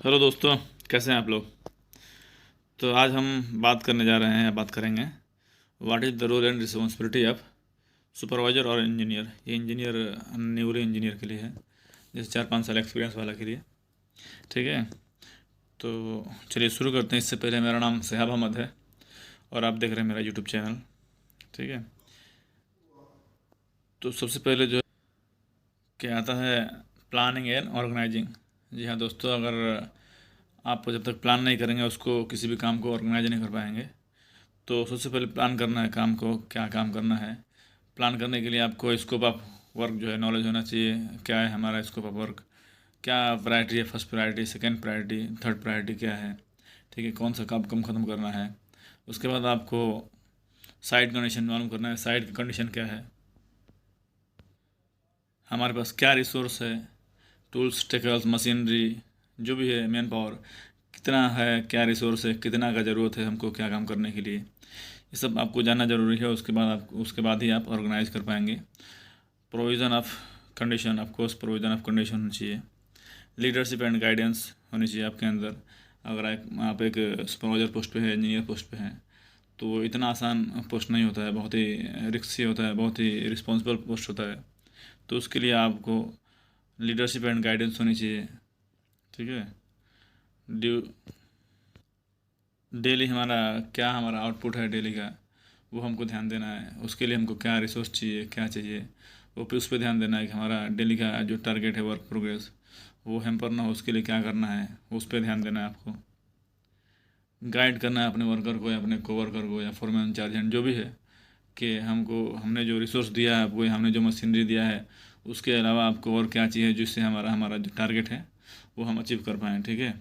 Hello दोस्तों, कैसे हैं आप लोग। तो आज हम बात करने जा रहे हैं या बात करेंगे what is the role and responsibility of supervisor और इंजीनियर। ये इंजीनियर न्यूली इंजीनियर के लिए है, जैसे 4-5 साल एक्सपीरियंस वाला के लिए। ठीक है, तो चलिए शुरू करते हैं। इससे पहले मेरा नाम शहाब अहमद है और आप देख रहे हैं मेरा यूट्यूब चैनल। ठीक है, तो सबसे पहले जो क्या आता है, प्लानिंग एंड ऑर्गेनाइजिंग। जी हाँ दोस्तों, अगर आप जब तक प्लान नहीं करेंगे उसको किसी भी काम को ऑर्गेनाइज नहीं कर पाएंगे। तो सबसे पहले प्लान करना है काम को, क्या काम करना है। प्लान करने के लिए आपको स्कोप ऑफ वर्क जो है नॉलेज होना चाहिए। क्या है हमारा स्कोप ऑफ वर्क, क्या प्रायोरिटी है, first priority, second priority, third priority क्या है। ठीक है, कौन सा काम कम ख़त्म करना है। उसके बाद आपको साइट कंडीशन मालूम करना है, साइट की कंडीशन क्या है, हमारे पास क्या रिसोर्स है, टूल्स टेक्निकल्स मशीनरी जो भी है, मैन पावर कितना है, क्या रिसोर्स है, कितना का ज़रूरत है हमको क्या काम करने के लिए। ये सब आपको जानना ज़रूरी है। उसके बाद ही आप ऑर्गेनाइज कर पाएंगे। Provision of condition, of course provision of condition होनी चाहिए। लीडरशिप एंड गाइडेंस होनी चाहिए आपके अंदर। अगर आप एक सुपरवाइजर पोस्ट पे है, इंजीनियर पोस्ट पे हैं, तो इतना आसान पोस्ट नहीं होता है, बहुत ही रिस्की होता है, बहुत ही रिस्पॉन्सिबल पोस्ट होता है। तो उसके लिए आपको लीडरशिप एंड गाइडेंस होनी चाहिए। ठीक है, ड्यू डेली हमारा आउटपुट है डेली का, वो हमको ध्यान देना है। उसके लिए हमको क्या रिसोर्स चाहिए, क्या चाहिए, वो पे उस पर ध्यान देना है कि हमारा डेली का जो टारगेट है, वर्क प्रोग्रेस, वो हैम्पर ना हो, उसके लिए क्या करना है, उस पर ध्यान देना है आपको। गाइड करना है अपने वर्कर को या अपने कोवर्कर को या फोरमैन इंचार्ज जो भी है, कि हमने जो रिसोर्स दिया है आपको, या हमने जो मशीनरी दिया है, उसके अलावा आपको और क्या चाहिए जिससे हमारा हमारा जो टारगेट है वो हम अचीव कर पाएँ। ठीक है,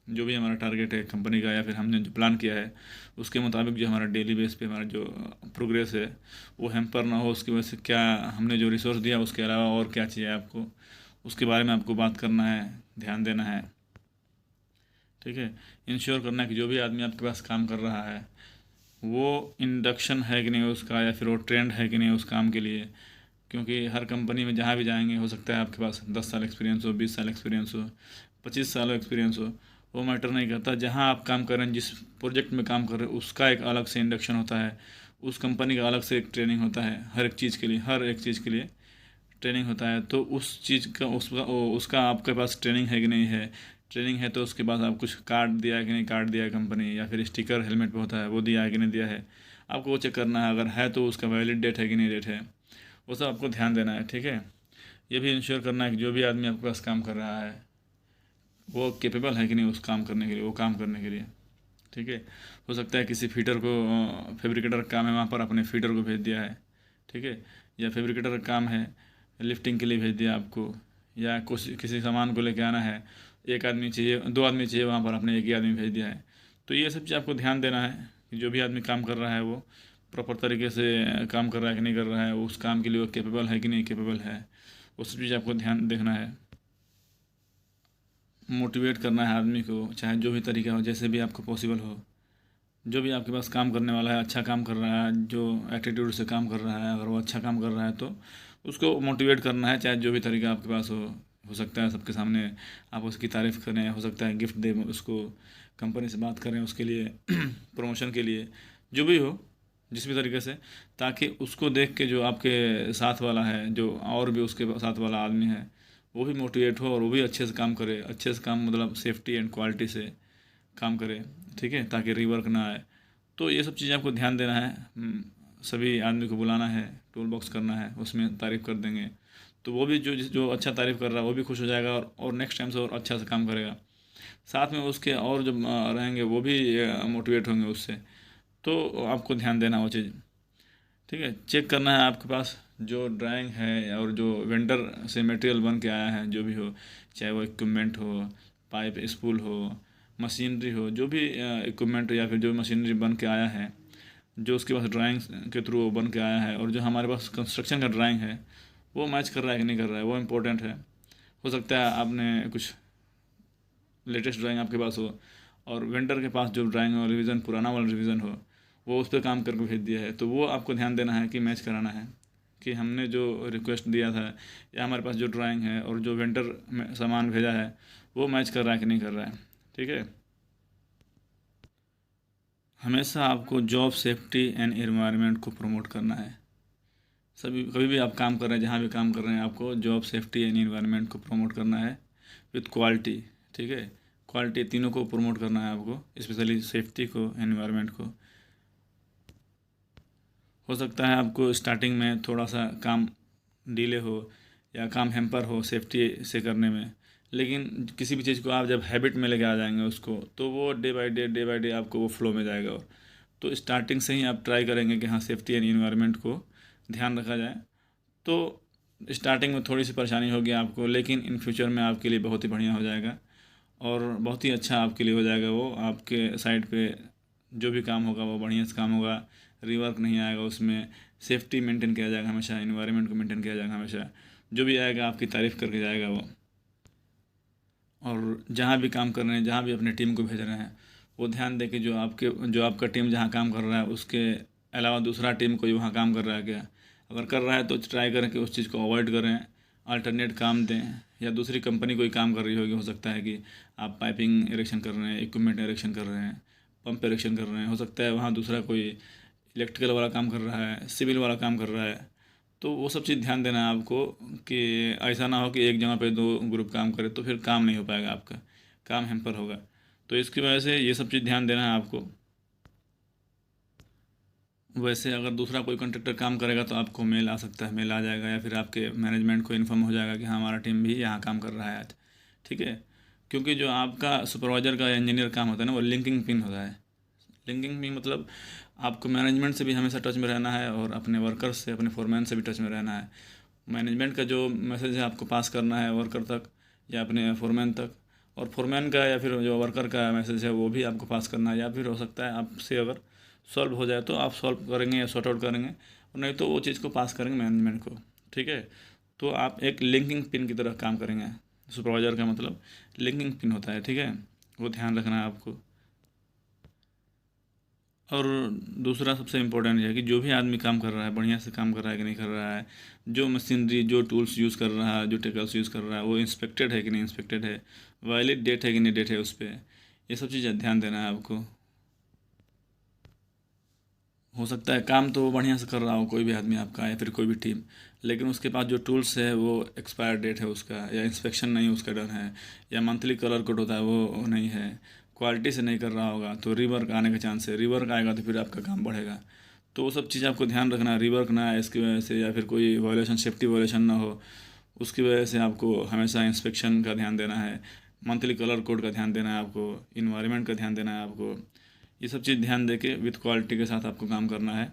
जो भी हमारा टारगेट है कंपनी का या फिर हमने जो प्लान किया है उसके मुताबिक जो हमारा डेली बेस पे हमारा जो प्रोग्रेस है वो हैम्पर ना हो, उसकी वजह से क्या हमने जो रिसोर्स दिया उसके अलावा और क्या चाहिए आपको, उसके बारे में आपको बात करना है, ध्यान देना है। ठीक है, इंश्योर करना है कि जो भी आदमी आपके पास काम कर रहा है वो इंडक्शन है कि नहीं उसका, या फिर वो ट्रेंड है कि नहीं उस काम के लिए। क्योंकि हर कंपनी में जहाँ भी जाएंगे, हो सकता है आपके पास 10 साल एक्सपीरियंस हो, 20 साल एक्सपीरियंस हो, 25 साल एक्सपीरियंस हो, वो मैटर नहीं करता। जहाँ आप काम कर रहे हैं, जिस प्रोजेक्ट में काम कर रहे हैं, उसका एक अलग से इंडक्शन होता है, उस कंपनी का अलग से एक ट्रेनिंग होता है, हर एक चीज़ के लिए, हर एक चीज़ के लिए ट्रेनिंग होता है। तो उस चीज़ का उसका आपके पास ट्रेनिंग है कि नहीं है। ट्रेनिंग है तो उसके बाद आप कुछ कार्ड दिया है कि नहीं, कार्ड दिया है कंपनी, या फिर स्टिकर हेलमेट पे होता है वो दिया है कि नहीं दिया है, आपको वो चेक करना है। अगर है तो उसका वैलिड डेट है कि नहीं डेट है, वो सब आपको ध्यान देना है। ठीक है, ये भी इंश्योर करना है कि जो भी आदमी आपके पास काम कर रहा है वो केपेबल है कि नहीं उस काम करने के लिए, वो काम करने के लिए। ठीक है, हो सकता है किसी फीटर को, फैब्रिकेटर का काम है, वहाँ पर अपने फीटर को भेज दिया है। ठीक है, या फैब्रिकेटर का काम है, लिफ्टिंग के लिए भेज दिया आपको, या कुछ किसी सामान को लेके आना है, एक आदमी चाहिए, दो आदमी चाहिए, वहाँ पर आपने एक ही आदमी भेज दिया है। तो ये सब चीज़ आपको ध्यान देना है कि जो भी आदमी काम कर रहा है वो प्रॉपर तरीके से काम कर रहा है कि नहीं कर रहा है, उस काम के लिए वो कैपेबल है कि नहीं कैपेबल है, वो सब चीज़ आपको ध्यान देखना है। मोटिवेट करना है आदमी को, चाहे जो भी तरीका हो, जैसे भी आपको पॉसिबल हो। जो भी आपके पास काम करने वाला है, अच्छा काम कर रहा है, जो एटीट्यूड से काम कर रहा है, अगर वो अच्छा काम कर रहा है तो उसको मोटिवेट करना है, चाहे जो भी तरीका आपके पास हो सकता है सबके सामने आप उसकी तारीफ़ करें, हो सकता है गिफ्ट दें उसको, कंपनी से बात करें उसके लिए प्रमोशन के लिए, जो भी हो, जिस भी तरीके से, ताकि उसको देख के जो आपके साथ वाला है, जो और भी उसके साथ वाला आदमी है, वो भी मोटिवेट हो और वो भी अच्छे से काम करे, अच्छे से काम मतलब सेफ्टी एंड क्वालिटी से काम करे। ठीक है, ताकि रीवर्क ना आए। तो ये सब चीज़ें आपको ध्यान देना है। सभी आदमी को बुलाना है, टूल बॉक्स करना है, उसमें तारीफ़ कर देंगे तो वो भी जो जो अच्छा तारीफ़ कर रहा है वो भी खुश हो जाएगा और नेक्स्ट टाइम से और अच्छा से काम करेगा। साथ में उसके और जो रहेंगे वो भी मोटिवेट होंगे उससे। तो आपको ध्यान देना वो चीज़। ठीक है, चेक करना है आपके पास जो ड्राइंग है और जो वेंडर से मटेरियल बन के आया है, जो भी हो, चाहे वो इक्विपमेंट हो, पाइप स्पूल हो, मशीनरी हो, जो भी इक्विपमेंट या फिर जो मशीनरी बन के आया है, जो उसके पास ड्राइंग के थ्रू वो बन के आया है, और जो हमारे पास कंस्ट्रक्शन का ड्राइंग है वो मैच कर रहा है कि नहीं कर रहा है, वो इम्पोर्टेंट है। हो सकता है आपने कुछ लेटेस्ट ड्राइंग आपके पास हो और वेंडर के पास जो ड्राइंग हो, रिवीजन पुराना वाला रिवीजन हो, वो उस पर काम करके भेज दिया है, तो वो आपको ध्यान देना है कि मैच कराना है। कि हमने जो रिक्वेस्ट दिया था या हमारे पास जो ड्राइंग है और जो वेंडर सामान भेजा है वो मैच कर रहा है कि नहीं कर रहा है। ठीक है। हमेशा आपको जॉब सेफ्टी एंड एनवायरनमेंट को प्रमोट करना है। सभी कभी भी आप काम कर रहे हैं, जहाँ भी काम कर रहे हैं, आपको जॉब सेफ्टी एंड एनवायरनमेंट को प्रमोट करना है विथ क्वालिटी। ठीक है। क्वालिटी तीनों को प्रमोट करना है आपको, स्पेशली सेफ्टी को, एनवायरनमेंट को। हो सकता है आपको स्टार्टिंग में थोड़ा सा काम डिले हो या काम हैम्पर हो सेफ्टी से करने में, लेकिन किसी भी चीज़ को आप जब हैबिट में लेके आ जाएंगे उसको, तो वो डे बाय डे आपको वो फ्लो में जाएगा। और तो स्टार्टिंग से ही आप ट्राई करेंगे कि हाँ सेफ्टी एंड इन्वायरमेंट को ध्यान रखा जाए। तो स्टार्टिंग में थोड़ी सी परेशानी होगी आपको, लेकिन इन फ्यूचर में आपके लिए बहुत ही बढ़िया हो जाएगा और बहुत ही अच्छा आपके लिए हो जाएगा। वो आपके साइड पे जो भी काम होगा वो बढ़िया से काम होगा, रिवर्क नहीं आएगा उसमें, सेफ्टी मेंटेन किया जाएगा हमेशा, इन्वायरमेंट को मेंटेन किया जाएगा हमेशा। जो भी आएगा आपकी तारीफ़ करके जाएगा वो। और जहाँ भी काम कर रहे हैं, जहाँ भी अपने टीम को भेज रहे हैं, वो ध्यान दें कि जो आपका टीम जहाँ काम कर रहा है उसके अलावा दूसरा टीम कोई वहाँ काम कर रहा है क्या। अगर कर रहा है तो ट्राई करें कि उस चीज़ को अवॉइड करें, अल्टरनेट काम दें। या दूसरी कंपनी कोई काम कर रही होगी, हो सकता है कि आप पाइपिंग इरेक्शन कर रहे हैं, इक्विपमेंट इरेक्शन कर रहे हैं, पंप इरेक्शन कर रहे हैं, हो सकता है वहाँ दूसरा कोई इलेक्ट्रिकल वाला काम कर रहा है, सिविल वाला काम कर रहा है। तो वो सब चीज़ ध्यान देना है आपको कि ऐसा ना हो कि एक जगह पे दो ग्रुप काम करे तो फिर काम नहीं हो पाएगा, आपका काम हैम्पर होगा। तो इसकी वजह से ये सब चीज़ ध्यान देना है आपको। वैसे अगर दूसरा कोई कॉन्ट्रैक्टर काम करेगा तो आपको मेल आ सकता है, मेल आ जाएगा, या फिर आपके मैनेजमेंट को इन्फॉर्म हो जाएगा कि हाँ हमारा टीम भी यहाँ काम कर रहा है आज। ठीक है। क्योंकि जो आपका सुपरवाइज़र का इंजीनियर काम होता है ना, वो लिंकिंग पिन होता है। लिंकिंग पिन मतलब आपको मैनेजमेंट से भी हमेशा टच में रहना है और अपने वर्कर्स से, अपने फोरमैन से भी टच में रहना है। मैनेजमेंट का जो मैसेज है आपको पास करना है वर्कर तक या अपने फोरमैन तक, और फोरमैन का या फिर जो वर्कर का मैसेज है वो भी आपको पास करना है। या फिर हो सकता है आपसे अगर सॉल्व हो जाए तो आप सॉल्व करेंगे या सॉर्ट आउट करेंगे, और नहीं तो वो चीज़ को पास करेंगे मैनेजमेंट को। ठीक है। तो आप एक लिंकिंग पिन की तरह काम करेंगे। सुपरवाइज़र का मतलब लिंकिंग पिन होता है। ठीक है। वो ध्यान रखना है आपको। और दूसरा सबसे इम्पोर्टेंट है कि जो भी आदमी काम कर रहा है बढ़िया से काम कर रहा है कि नहीं कर रहा है, जो मशीनरी जो टूल्स यूज़ कर रहा है, जो टेकल्स यूज़ कर रहा है, वो इंस्पेक्टेड है कि नहीं इंस्पेक्टेड है, वैलिड डेट है कि नहीं डेट है उस पर। ये सब चीज़ें ध्यान देना है आपको। हो सकता है काम तो वो बढ़िया से कर रहा हो कोई भी आदमी आपका या फिर कोई भी टीम, लेकिन उसके पास जो टूल्स है वो एक्सपायर डेट है उसका, या इंस्पेक्शन नहीं उसका डन है, या मंथली कलर कोड होता है वो नहीं है, क्वालिटी से नहीं कर रहा होगा, तो रिवर्क आने का चांस है। रिवर्क आएगा तो फिर आपका काम बढ़ेगा। तो वो सब चीज़ आपको ध्यान रखना है, रिवर्क ना आए इसकी वजह से, या फिर कोई वायलेशन, सेफ्टी वायलेशन ना हो उसकी वजह से। आपको हमेशा इंस्पेक्शन का ध्यान देना है, मंथली कलर कोड का ध्यान देना है आपको, इन्वायरमेंट का ध्यान देना है आपको। ये सब चीज़ ध्यान दे के विथ क्वालिटी के साथ आपको काम करना है।